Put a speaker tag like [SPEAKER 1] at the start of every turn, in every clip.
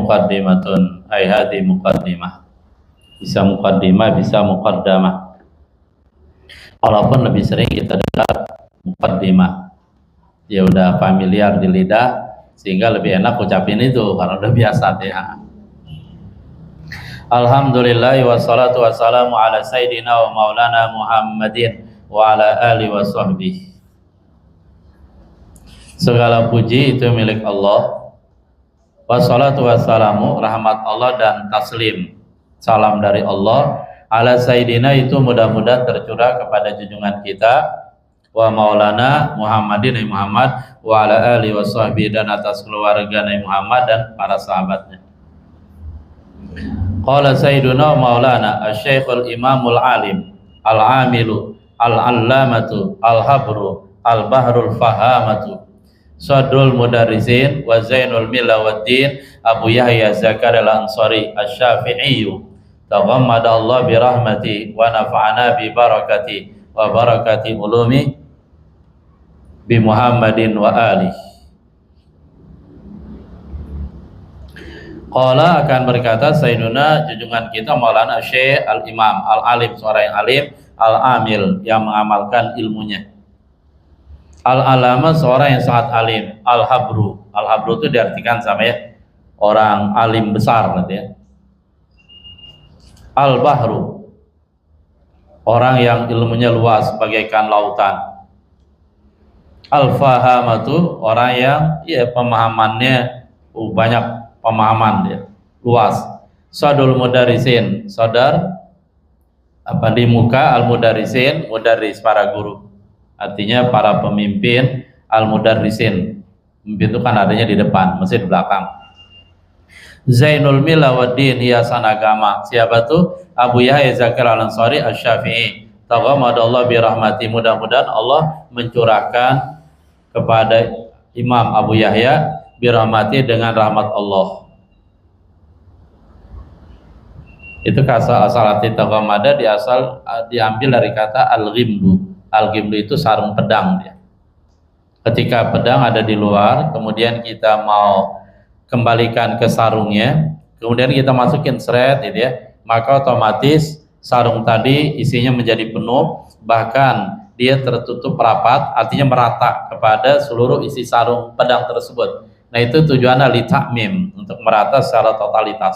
[SPEAKER 1] muqaddimatun ay hadi muqaddimah. Bisa muqaddimah, bisa muqaddamah. Walaupun lebih sering kita dengar muqaddimah, ya udah familiar di lidah sehingga lebih enak ucapin itu karena udah biasa ya. Alhamdulillah wassalatu wassalamu ala sayyidina wa maulana Muhammadin wa ala alihi wa sahbihi. Segala puji itu milik Allah. Wassalatu wassalamu, rahmat Allah dan taslim, salam dari Allah, ala sayyidina itu mudah-mudahan tercurah kepada junjungan kita wa maulana Muhammadin Muhammad wa ala alihi wa sahbihi, dan atas keluarga Nabi Muhammad dan para sahabatnya. Qala sayyiduna maulana asy-syaikhul imamul alim al-amilu al-allamatu al-habru al-bahrul fahamatu sadrul mudarrisin wa zainul milla waddin Abu Yahya Zakaria al-Ansari asy-Syafi'i taghammada Allah bi rahmati wa nafa'ana bi barakati wa barakati ulumi bi Muhammadin wa alihi. Qala akan berkata sayyiduna junjungan kita Maulana Syekh al-Imam al-Alim, seorang yang alim, al-amil yang mengamalkan ilmunya, al-alama seorang yang sangat alim, al-habru, al-habru itu diartikan sama ya orang alim besar gitu ya, al-bahru orang yang ilmunya luas bagaikan lautan, al-fahamatu orang yang ya pemahamannya banyak pemahaman dia luas, sadul mudarisin sadar apa di muka, al-mudarisin mudaris para guru, artinya para pemimpin, al-mudarisin pemimpin itu kan adanya di depan, mesti di belakang. Zainul milla waddin hiasan agama, siapa tuh? Abu Yahya Zakaria al-Ansari asy-Syafi'i taghammadallahu bi rahmati, mudah-mudahan Allah mencurahkan kepada Imam Abu Yahya bi rahmati dengan rahmat Allah. Itu asal arti taghammada diambil dari kata al-ghimdu. Al-ghimdu itu sarung pedang dia. Ketika pedang ada di luar, kemudian kita mau kembalikan ke sarungnya, kemudian kita masukin seret gitu ya, maka otomatis sarung tadi isinya menjadi penuh, bahkan dia tertutup rapat, artinya merata kepada seluruh isi sarung pedang tersebut. Nah itu tujuannya li ta'mim, untuk merata secara totalitas.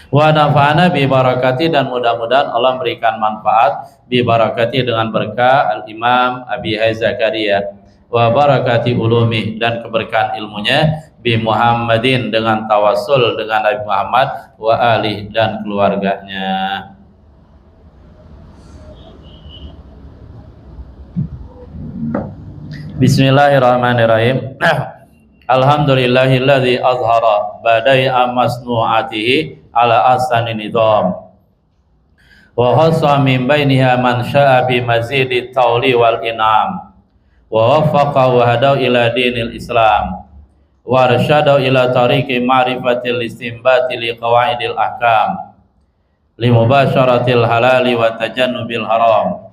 [SPEAKER 1] Wa nafa'ana bi barakati, dan mudah-mudahan Allah memberikan manfaat bi barakati dengan berkah al-Imam Abi Yahya Zakaria, wa barakati ulumi, dan keberkahan ilmunya, bi Muhammadin dengan tawasul dengan Nabi Muhammad, wa ali dan keluarganya. Bismillahirrahmanirrahim. Alhamdulillahilladzi azhara badai'a masnu'atihi ala ahsani nidham wa khassa min bainiha man syaa bi mazidi tawli wal in'am wa waffaqa wa hada ila dinil Islam wa arsyada ila tariqi ma'rifatil istinbati li qawaidil ahkam li mubasyaratil halali wa tajannubil haram.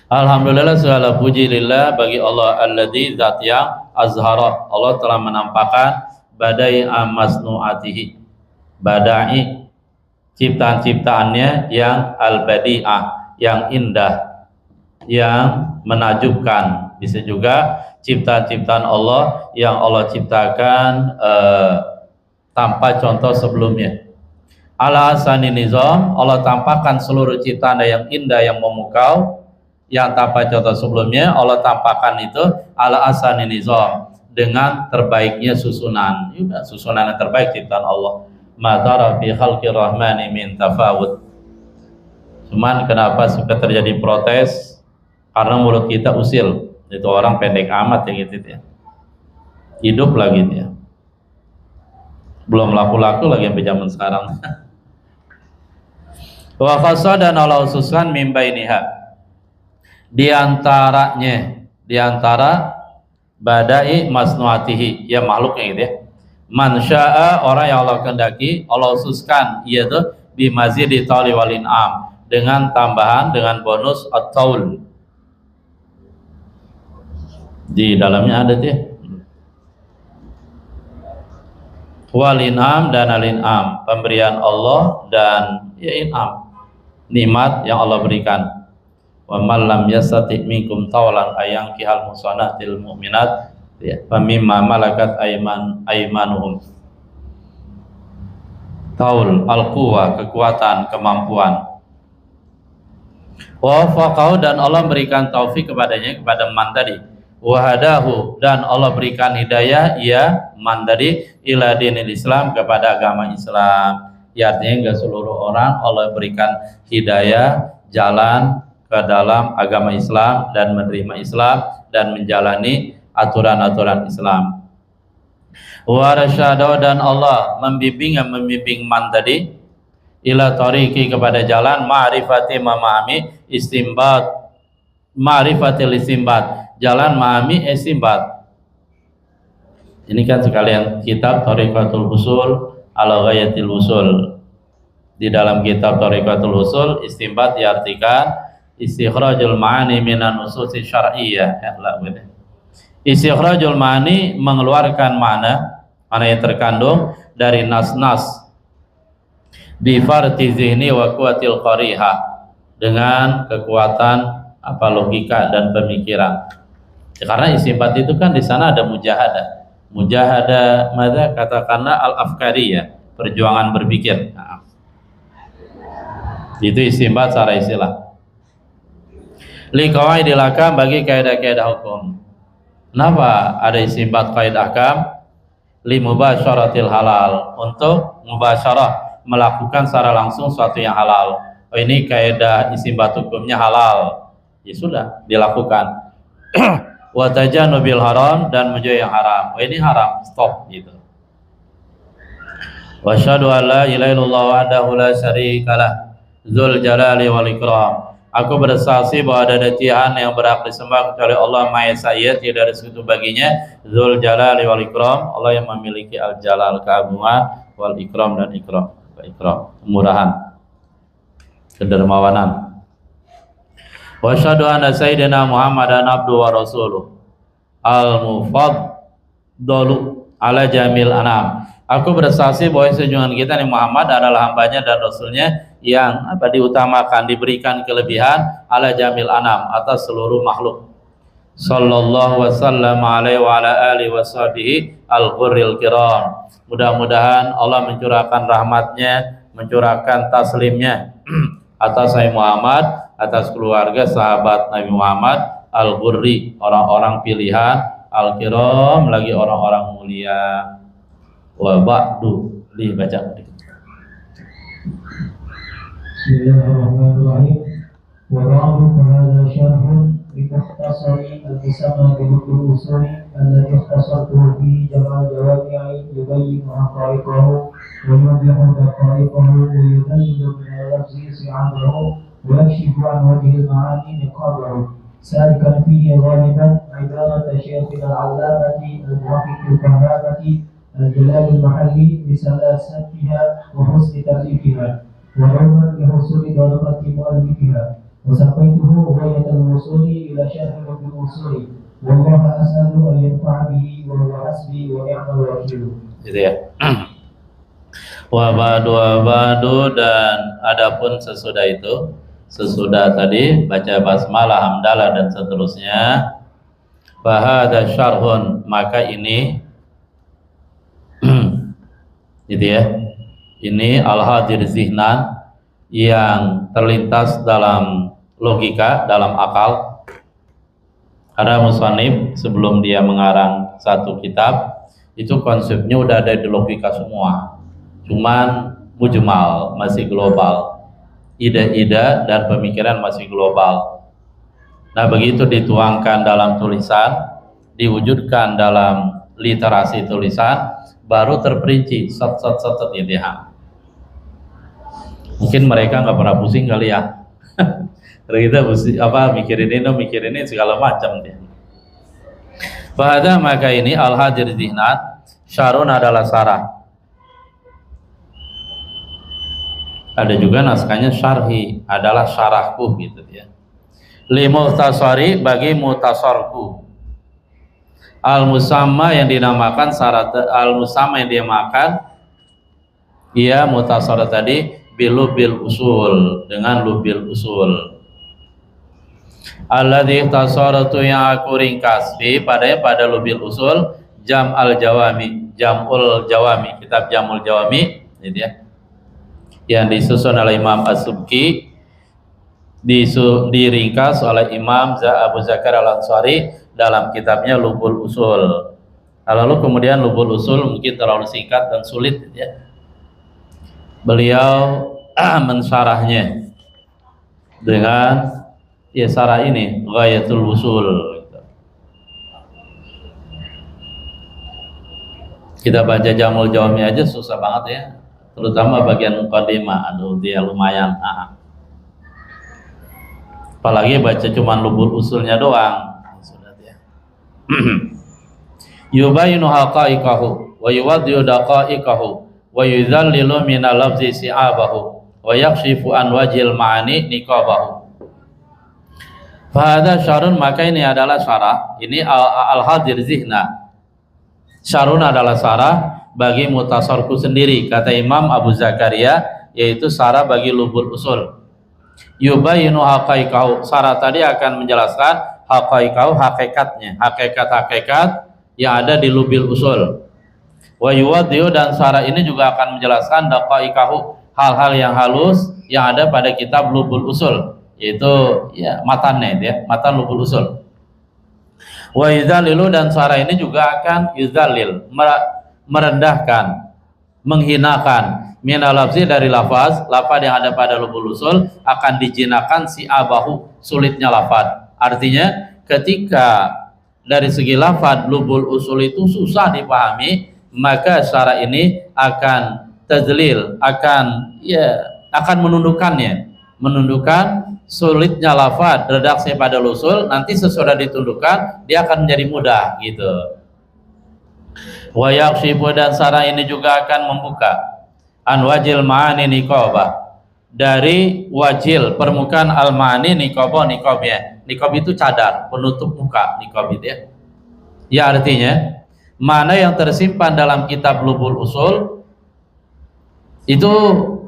[SPEAKER 1] Alhamdulillah, segala puji lillah bagi Allah alladzi zat yang azhara, Allah telah menampakkan badai amasnuatihi, badai ciptaan-ciptaannya yang al-badi'ah, yang indah, yang menakjubkan. Bisa juga ciptaan-ciptaan Allah yang Allah ciptakan tanpa contoh sebelumnya. Ala asani nizam, Allah tampakkan seluruh ciptaan yang indah, yang memukau, yang tanpa contoh sebelumnya. Allah tampakkan itu ala asani nizam, dengan terbaiknya susunan. Sudah susunan yang terbaik ciptaan Allah. Ma tara fi khalqir rahmani min tafawut. Cuman kenapa suka terjadi protes? Karena mulut kita usil. Itu orang pendek amat ya gitu ya. Hidup lagi dia. Belum laku-laku lagi sampai zaman sekarang. Wa khassa, dan Allah khususkan min bainiha, di antara badai masnuatihi, ya makhluknya gitu ya, man syaa orang yang Allah kehendaki, Allah khususkan yaitu bi mazidi tauli wal in'am, dengan tambahan, dengan bonus at-taul. Di dalamnya ada tuh ya. wal in'am dan al-in'am, pemberian Allah dan ya in'am, nikmat yang Allah berikan. Wa man lam yastati' minkum tawlan ayankihal musanatil mu'minat fa mimma malakat aymanuhum. Taul al-quwa, kekuatan, kemampuan. Wa faqahu, dan Allah berikan taufik kepadanya, kepada man tadi. Wahadahu, dan Allah berikan hidayah ya man tadi ila dinil Islam, kepada agama Islam. Ya, artinya enggak seluruh orang Allah berikan hidayah jalan ke dalam agama Islam dan menerima Islam dan menjalani aturan-aturan Islam. Wa rasyadahu, dan Allah membimbing man tadi ila tariqi, kepada jalan ma'rifati, memahami istimbat, ma'rifatil istimbat, jalan memahami istimbat. Ini kan sekalian kitab Thariqatul Usul ala Ghayatil Usul. Di dalam kitab Thariqatul Usul, istimbat diartikan istikhrajul ma'ani minan nususi syar'iyyah. Istikhrajul ma'ani, mengeluarkan mana yang terkandung dari nas-nas, bifarti zihni wa quwwatil qariha, dengan kekuatan logika dan pemikiran. Karena istimbat itu kan di sana ada mujahadah madza, katakanlah al-afkariyah, perjuangan berpikir. Nah, itu istimbat secara istilah. Li qawaidil ahkam, bagi kaidah-kaidah hukum. Kenapa ada istimbat kaidah ahkam? Li mubasyaratil halal, untuk mubasyarah, melakukan secara langsung suatu yang halal. Oh, ini kaidah istimbat hukumnya halal, ya sudah dilakukan. Wa tajannubil haram, dan menjauhi yang haram. Oh, ini haram, stop gitu. Wa asyhadu an la ilaha illallah wahdahu la syarikalah dzul jalali wal ikram. Aku bersaksi bahwa ada Tuhan yang berhak disembah kecuali Allah Maha Esa, tidak ada sekutu baginya. Dzul jalali wal ikram, Allah yang memiliki al jalal, keagungan, wal ikram, dan ikram, kemurahan, kedermawanan. Wa asyhadu anna sayyidina Muhammadan abduhu wa rasuluh al-mufaddalu ala jamil anam. Aku bersaksi bahwa junjungan kita Nabi Muhammad adalah hambanya dan rasulnya yang diutamakan, diberikan kelebihan ala jamil anam, atas seluruh makhluk. Sallallahu wasallam alaihi wa ala alihi wa sahbihi al-ghurril kiram. Mudah-mudahan Allah mencurahkan rahmatnya, mencurahkan taslimnya atas Nabi Muhammad, atas keluarga sahabat Nabi Muhammad, al-ghurri, orang-orang pilihan, al-kiram, lagi orang-orang mulia. Wa ba'du, dibaca.
[SPEAKER 2] Bismillahirrahmanirrahim. Wa ba'du, hadza syarhun bi mukhtasari al-musamma bi usuli alladhi ikhtasartuhu fi jam'a jawami'i yubayyin haqa'iqahu wa yubihu daqa'iqahu wa yudallilu min al-lafzi si'abahu wa yakshifu an wajhi al-ma'ani niqabahu salikan fihi ghaliban ibarat syekhina al-allamati al-muwaffiq al-kahramati al-jalal al-mahalli bisalasatiha wa husni tartifiha wa umman bihusuli darabati mu'allifiha wa sabaituhu ghayatul wusuli ila syarhi bil usuli wallaha as'alu an yanfa'a bihi wa huwa hasbi wa ni'mal wakil.
[SPEAKER 1] Gitu ya. Wa ba'du, dan adapun sesudah itu, sesudah tadi baca basmalah, hamdalah, dan seterusnya, bahada syarhun, maka ini gitu ya, ini al-hadir zihnan, yang terlintas dalam logika, dalam akal. Karena musannif sebelum dia mengarang satu kitab itu konsepnya udah ada di logika semua, cuman mujmal, masih global, ide-ide dan pemikiran masih global. Nah, begitu dituangkan dalam tulisan, diwujudkan dalam literasi tulisan, baru terperinci set gitu ya. Mungkin mereka nggak pernah pusing kali ya. Kalau kita mikirin ini segala macam dia. Pada maka ini al-hadir zihnat, syarun adalah syarah. Ada juga naskahnya syarhi, adalah syarahku gitu ya. Li muhtasari, bagi muhtasarku. Al-musamma yang dinamakan syarat, al-musamma yang dinamakan ia mutasarrif tadi bilubil usul, dengan lubil usul. Alladzi tasarratu yang aku ringkas pada lubil usul jam'ul jawami, kitab jam'ul jawami gitu ya, yang disusun oleh Imam As-Subki, diringkas oleh Imam Abu Zakar Al-Ansari dalam kitabnya Lubul Usul. Lalu kemudian Lubul Usul mungkin terlalu singkat dan sulit ya. Beliau mensyarahnya dengan ya syarah ini Ghayatul Usul gitu. Kita baca Jamul Jawami aja susah banget ya, terutama bagian muqaddimah. Aduh dia lumayan apalagi baca cuman Lubul Usulnya doang. Yubayinu haqa'iqahu wa yuwaddi'u daqa'iqahu wa yudhallilu minal lafzi si'abahu wa yakshifu an wajil ma'ani niqabahu. Fahada syarun, maka ini adalah syarah, ini al-hadir zihna. Syarun adalah syarah bagi mutasarku sendiri, kata Imam Abu Zakaria, yaitu syarah bagi Lubul Usul. Yubayinu haqa'iqahu, syarah tadi akan menjelaskan haqa'iqahu, hakikatnya, hakikat-hakikat yang ada di Lubil Usul. Wa yuwaddi'u, dan syarah ini juga akan menjelaskan daqa'iqahu, hal-hal yang halus yang ada pada kitab Lubul Usul, yaitu ya matannya ya, matan Lubul Usul. Wa yudhalilu, dan syarah ini juga akan yudhalil, merendahkan, menghinakan minal lafzi, dari lafaz yang ada pada Lubul Usul akan dijinakan si abahu, sulitnya lafaz. Artinya ketika dari segi lafaz Lubul Usul itu susah dipahami, maka syarah ini akan tadlil, akan menundukkan sulitnya lafaz redaksi pada usul. Nanti sesudah ditundukkan dia akan menjadi mudah gitu. Wa yakshifu, dan syarah ini juga akan membuka an wajil ma'ani niqabah, dari wajil permukaan al-ma'ani niqabah, niqabnya. Niqab itu cadar penutup muka, niqab itu ya. Ya artinya mana yang tersimpan dalam kitab Lubul Usul itu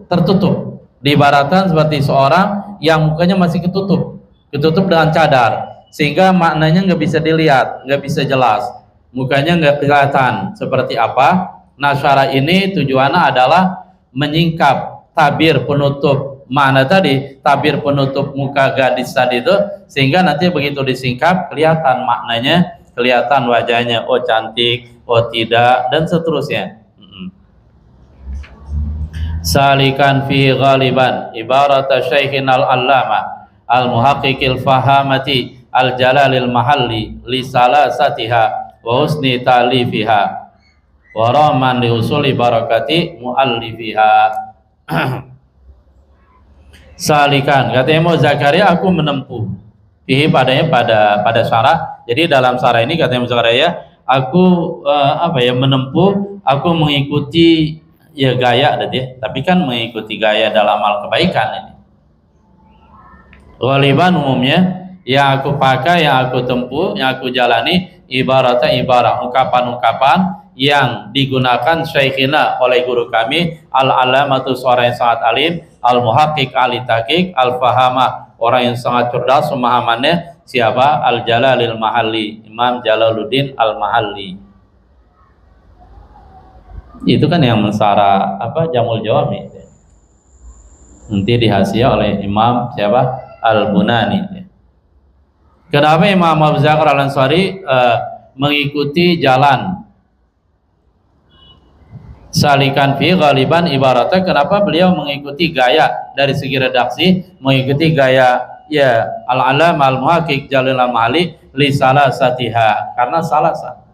[SPEAKER 1] tertutup, diibaratkan seperti seorang yang mukanya masih ketutup dengan cadar, sehingga maknanya nggak bisa dilihat, nggak bisa jelas, mukanya nggak kelihatan seperti apa. Nah syarah ini tujuannya adalah menyingkap tabir penutup mana tadi, tabir penutup muka gadis tadi itu, sehingga nanti begitu disingkap kelihatan maknanya, kelihatan wajahnya, oh cantik, oh tidak, dan seterusnya. Salikan fi ghaliban ibarat syaikhina al-allama al-muhaqqiqil fahamati al-jalalil mahalli li salasatiha wa husni ta'lifiha wa rahman li usuli barakati muallifiha. Salikan, kata Imam Zakaria, aku menempuh fihi padanya, pada syarah. Jadi dalam syarah ini kata Imam Zakaria, aku menempuh, aku mengikuti ya gaya tapi kan mengikuti gaya dalam hal kebaikan ini. Ghaliban, umumnya yang aku pakai, yang aku tempuh, yang aku jalani ibaratnya ibarat ungkapan-ungkapan yang digunakan syekhina oleh guru kami al-alamatu, seorang yang sangat alim, al-muhaqqiq, al-tahqiq, al-fahamah, orang yang sangat cerdas pemahamannya. Siapa? Al-Jalalil Mahalli, Imam Jalaluddin Al-Mahalli. Itu kan yang mensarah Jamul Jawami, nanti dihasiah oleh Imam siapa? Al-Bunani. Kenapa Imam Abu Zakar Al-Ansari mengikuti jalan salikan fi ghaliban ibaratnya, kenapa beliau mengikuti gaya dari segi redaksi, mengikuti gaya ya al-alam al-muhaqqiq Jalil al-Mahali li salasatiha, karena salasa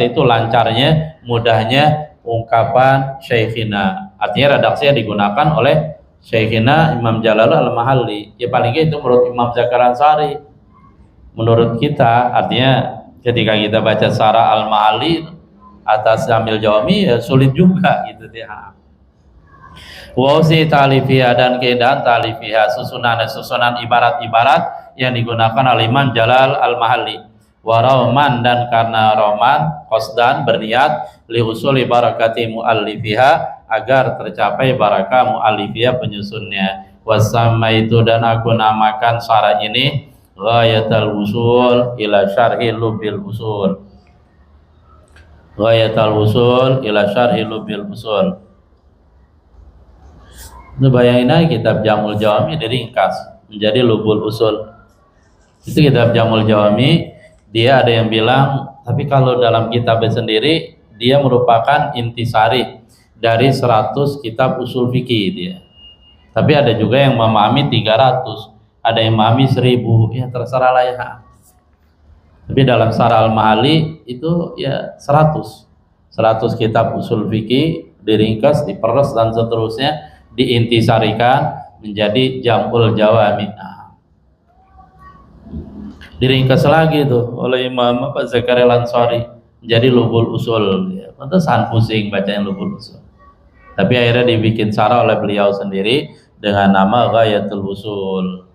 [SPEAKER 1] itu lancarnya, mudahnya ungkapan syekhina, artinya redaksinya digunakan oleh syekhina Imam Jalal al-Mahali. Ya paling itu menurut Imam Zakar Al-Ansari. Menurut kita artinya ketika kita baca syarah al-Mahali atas Jamil Jawami ya sulit juga gitu ya. Wausi talifiha, dan keindahan talifiha, susunan ibarat-ibarat yang digunakan oleh Imam Jalal al-Mahalli. warauman dan karena roman qasdan berniat liusuli barakati muallifiha agar tercapai barakah muallifiha penyusunnya. Wasama itu dan aku namakan syarah ini ghayatul usul ila syarhi lubil usul. Ghayatul usul ila syarhi lubil usul. Itu bayangin aja kitab Jamul Jawami diringkas menjadi lubul usul. Itu kitab Jamul Jawami, dia ada yang bilang, tapi kalau dalam kitabnya sendiri dia merupakan intisari dari 100 kitab usul fikih dia. Tapi ada juga yang memahami 300, ada yang memahami 1000, ya terserah lah ya. Tapi dalam Syarah Al-Ma'ali itu ya 100 kitab usul fikih diringkas, diperes dan seterusnya diintisarikan menjadi Jamul Jawami. Diringkas lagi tuh oleh Imam Zakaria Al-Ansari menjadi lubul usul. Ya, pantesan pusing bacanya lubul usul. Tapi akhirnya dibikin syarah oleh beliau sendiri dengan nama Ghayatul Usul,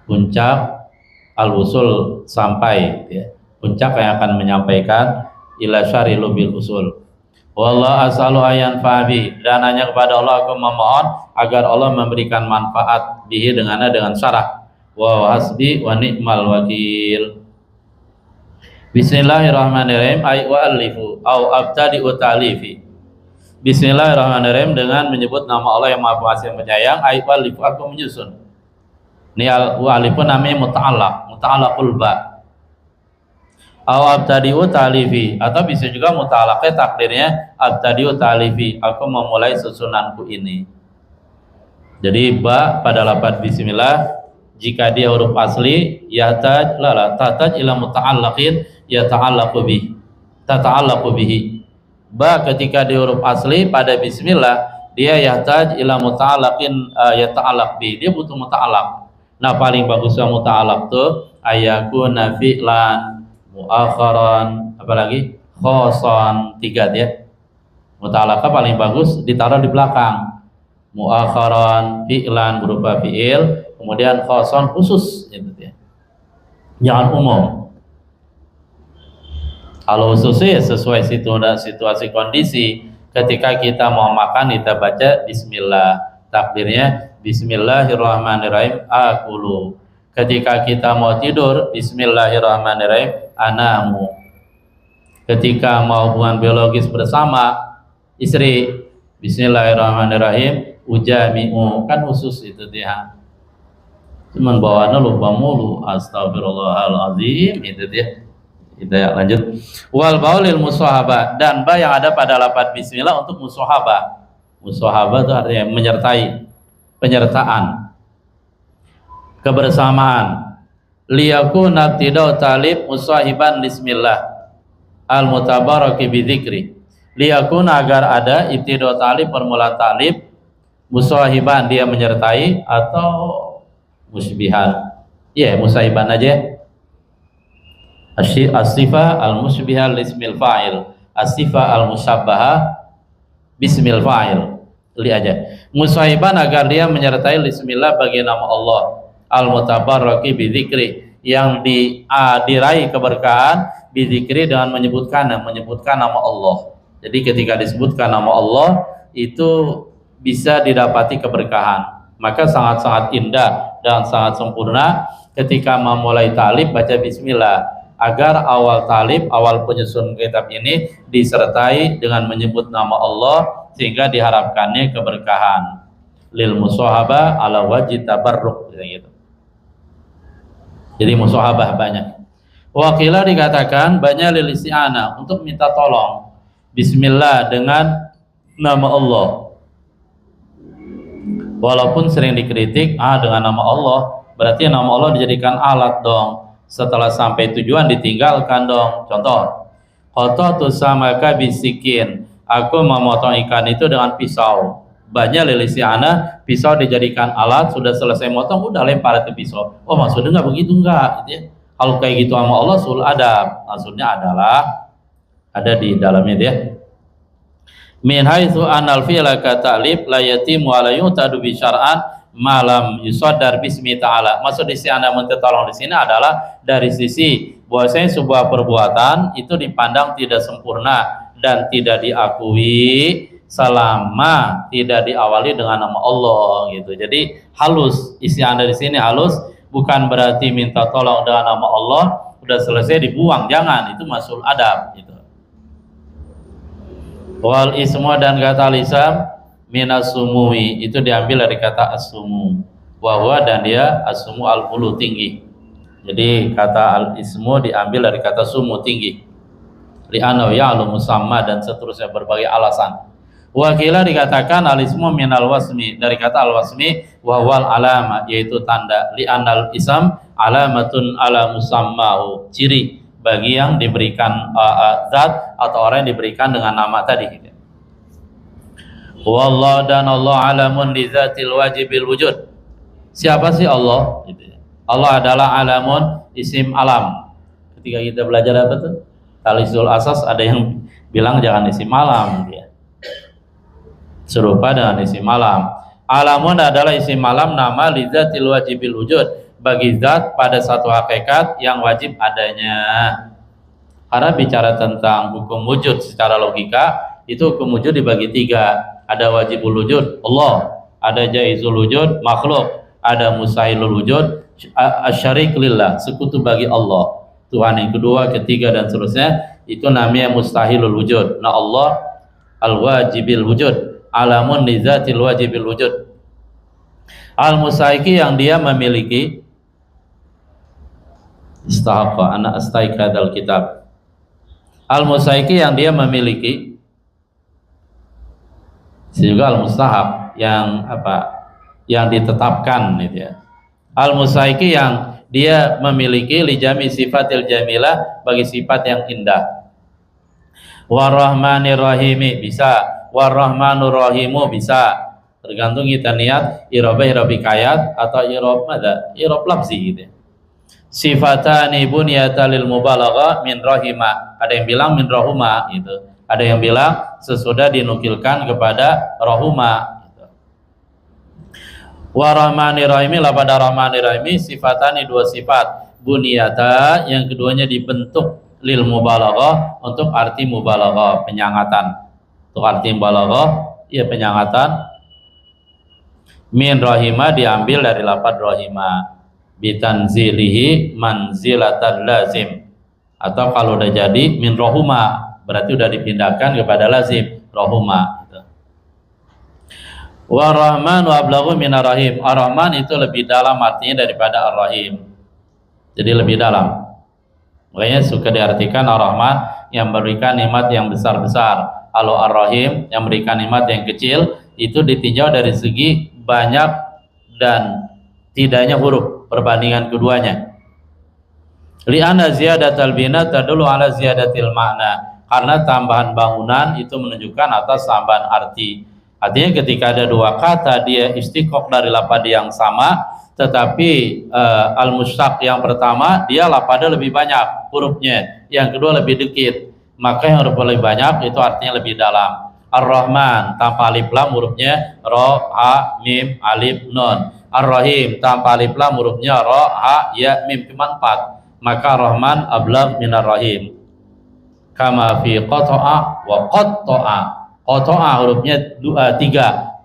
[SPEAKER 1] puncak al-usul sampai ya. Puncak yang akan menyampaikan ila syari lubil usul. Wallahu as'alu ayan fa'bi, dan hanya kepada Allah aku memohon agar Allah memberikan manfaat bihi dengannya dengan syarah. Wa hasbi wa ni'mal wakil. Bismillahirrahmanirrahim. Ay wa alifu au abtadi'u ta'lifi. Bismillahirrahmanirrahim, dengan menyebut nama Allah yang Maha Pengasih yang Penyayang. Ay wa alifu, aku menyusun. Ini al-alifu namanya muta'allaqul ba. Au abtadi'u ta'lifi, atau bisa juga muta'allaqnya takdirnya abtadi'u ta'lifi, aku memulai susunanku ini. Jadi ba pada lafaz bismillah jika dia huruf asli tataj ila muta'allaqin yata'allaqu bihi, tata'allaqu bihi. Ba ketika di huruf asli pada bismillah dia yahtaj ila muta'allaqin yata'allaq bihi, dia butuh muta'allaq. Nah paling bagusnya muta'allaq tuh ayakuna fi'lan muakharan, apalagi khoson, 3 dia. Muta'allaqnya paling bagus ditaruh di belakang. Muakharan fi'lan berupa fi'il, kemudian khoson khusus itu dia. Jangan umum. Kalau khususnya sesuai situasi kondisi, ketika kita mau makan kita baca bismillah, takdirnya bismillahirrahmanirrahim akulu. Ketika kita mau tidur bismillahirrahmanirrahim anamu. Ketika mau hubungan biologis bersama istri bismillahirrahmanirrahim ujami'u, kan khusus itu dia. Cuman bawaannya lupa mulu, astagfirullahaladzim, itu dia. Kita ya, lanjut. Wal baulil musahabah, dan ba yang ada pada lafaz bismillah untuk musahabah. Musahabah itu artinya menyertai, penyertaan, kebersamaan. Liyakuna ibtida'u talib musahiban bismillah al mutabaraki bidzikri. Liyakuna, agar ada ibtida'u talib, permulaan talib, musahiban dia menyertai, atau musbihan. Ya, musahiban aja. As-sifah al-musbihah lismil fa'il, as-sifah al-musabbaha bismil fa'il. Li aja. Musahiban agar dia menyertai bismillah bagi nama Allah, al-mutabarraki bidzikri, yang diraih keberkahan bidzikri dengan menyebutkan nama Allah. Jadi ketika disebutkan nama Allah itu bisa didapati keberkahan. Maka sangat-sangat indah dan sangat sempurna ketika memulai talib baca bismillah, agar awal talib, awal penyusun kitab ini disertai dengan menyebut nama Allah, sehingga diharapkannya keberkahan. Lil musahabah ala wajib tabarruk, gitu. Jadi musahabah banyak. Wakilah dikatakan banyak lil isti'anah, untuk minta tolong. Bismillah dengan nama Allah. Walaupun sering dikritik, dengan nama Allah, berarti nama Allah dijadikan alat dong. Setelah sampai tujuan ditinggalkan dong. Contoh, qatatu samaka bisikin, aku memotong ikan itu dengan pisau. Banyak lilisiana, pisau dijadikan alat, sudah selesai motong udah lempar ke pisau. Oh maksudnya nggak begitu, enggak gitu ya. Kalau kayak gitu sama Allah sul adab, maksudnya adalah ada di dalamnya dia. Min haitsu anal fi'la ka ta'lib la yatimu wa la yutadu bi syar'an malam yusaddar bismi ta'ala. Maksud isti'anah minta tolong di sini adalah dari sisi bahwasanya sebuah perbuatan itu dipandang tidak sempurna dan tidak diakui selama tidak diawali dengan nama Allah gitu. Jadi halus, isi Anda di sini halus, bukan berarti minta tolong dengan nama Allah udah selesai dibuang, jangan, itu masul adab gitu. Wal ismu dan kata lisam minas sumui itu diambil dari kata as-sumu, wahwa dan dia as-sumu al-ulu tinggi. Jadi kata al-ismu diambil dari kata sumu tinggi. Li'anau ya'lu musamma dan seterusnya berbagai alasan. Wakila dikatakan al-ismu minal wasmi dari kata al-wasmi wahwal alama yaitu tanda. Li'anal isam alamatun ala musammahu ciri bagi yang diberikan zat atau orang yang diberikan dengan nama tadi. Wallah dan Allah alamun li zatil wajibil wujud. Siapa sih Allah? Allah adalah alamun isim alam. Ketika kita belajar apa tuh? Talisul asas ada yang bilang jangan isim alam ya. Serupa dengan isim alam. Alamun adalah isim alam nama li zatil wajibil wujud bagi zat pada satu hakikat yang wajib adanya. Karena bicara tentang hukum wujud secara logika, itu hukum wujud dibagi tiga. Ada wajibul wujud Allah, ada jaizul wujud makhluk, ada mustahilul wujud asyarik lillah, sekutu bagi Allah, Tuhan yang kedua, ketiga dan seterusnya. Itu namanya mustahilul wujud. Nah Allah al-wajibil wujud, alamun li zatil wajibil wujud. Al-mustahiqi yang dia memiliki istahaqqa ana astaikadal kitab. Al-mustahiqi yang dia memiliki, juga al-mustahab yang apa? Yang ditetapkan gitu ya. Al-mustahiqi yang dia memiliki lijami sifatil jamilah bagi sifat yang indah. Warrahmanir rahimi bisa, warrahmanur rahimu bisa. Tergantung kita niat irob hikayat atau irob lafzi gitu ya. Sifatani bunyata lil mubalagha min rahima. Ada yang bilang min rahuma gitu. Ada yang bilang sesudah dinukilkan kepada rahuma gitu. Wa rahmani rahimi la pada rahmani rahimi sifatani dua sifat. Bunyata yang keduanya dibentuk lil mubalaghah untuk arti mubalaghah penyangatan. Untuk arti mubalaghah ya penyangatan. Min rahima diambil dari lafaz rahima. Bitanzilihi manzilatan lazim, atau kalau udah jadi min rohuma berarti udah dipindahkan kepada lazim rohuma gitu. Wa rahman wa ablaghu min ar-rahim. Ar-rahman itu lebih dalam artinya daripada ar-rahim, jadi lebih dalam. Makanya suka diartikan ar-rahman yang memberikan nikmat yang besar-besar. Kalau ar-rahim yang memberikan nikmat yang kecil, itu ditinjau dari segi banyak dan tidaknya huruf perbandingan keduanya. Li'anna ziyadatal bina tadullu ala ziyadatil makna. Karena tambahan bangunan itu menunjukkan atas tambahan arti. Artinya ketika ada dua kata dia istiqoq dari lafaz yang sama, tetapi al-mustaq yang pertama dia lafaznya lebih banyak hurufnya, yang kedua lebih dikit, maka yang huruf lebih banyak itu artinya lebih dalam. Ar-Rahman tanpa alif lam hurufnya ra, ha, mim, alif, nun. Ar-Rahim tanpa alif lam hurufnya ra, ha, ya, mim, cuma 4. Maka Rahman ablagh minar Rahim. Kama fi qata'a wa qatta'a. Qata'a hurufnya 3,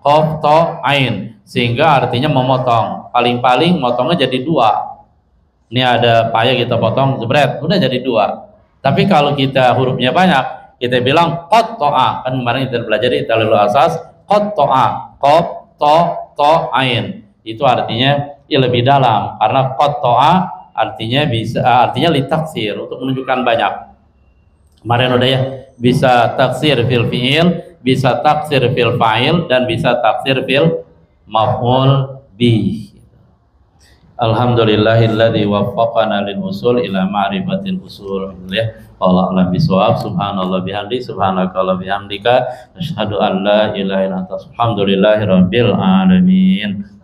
[SPEAKER 1] qaf, ta, ain, sehingga artinya memotong. Paling-paling motongnya jadi 2. Ini ada payah kita potong jebret, udah jadi 2. Tapi kalau kita hurufnya banyak, kita bilang qatta'a. Kan kemarin kita belajar di talilul asas, qatta'a, qaf, ta, ain. Itu artinya ya lebih dalam, karena qatta'a artinya bisa artinya litaksir, untuk menunjukkan banyak. Kemarin udah ya, bisa taksir fil fi'il, bisa taksir fil fa'il, dan bisa taksir fil maf'ul bih. Alhamdulillahilladzi waffaqana lil usul ila ma'rifatil usul. Allah alam bisawab. Subhanallah bihamdi, subhanakallah bihamdika, asyhadu an la ilaha illa anta, alhamdulillahirabbil alamin.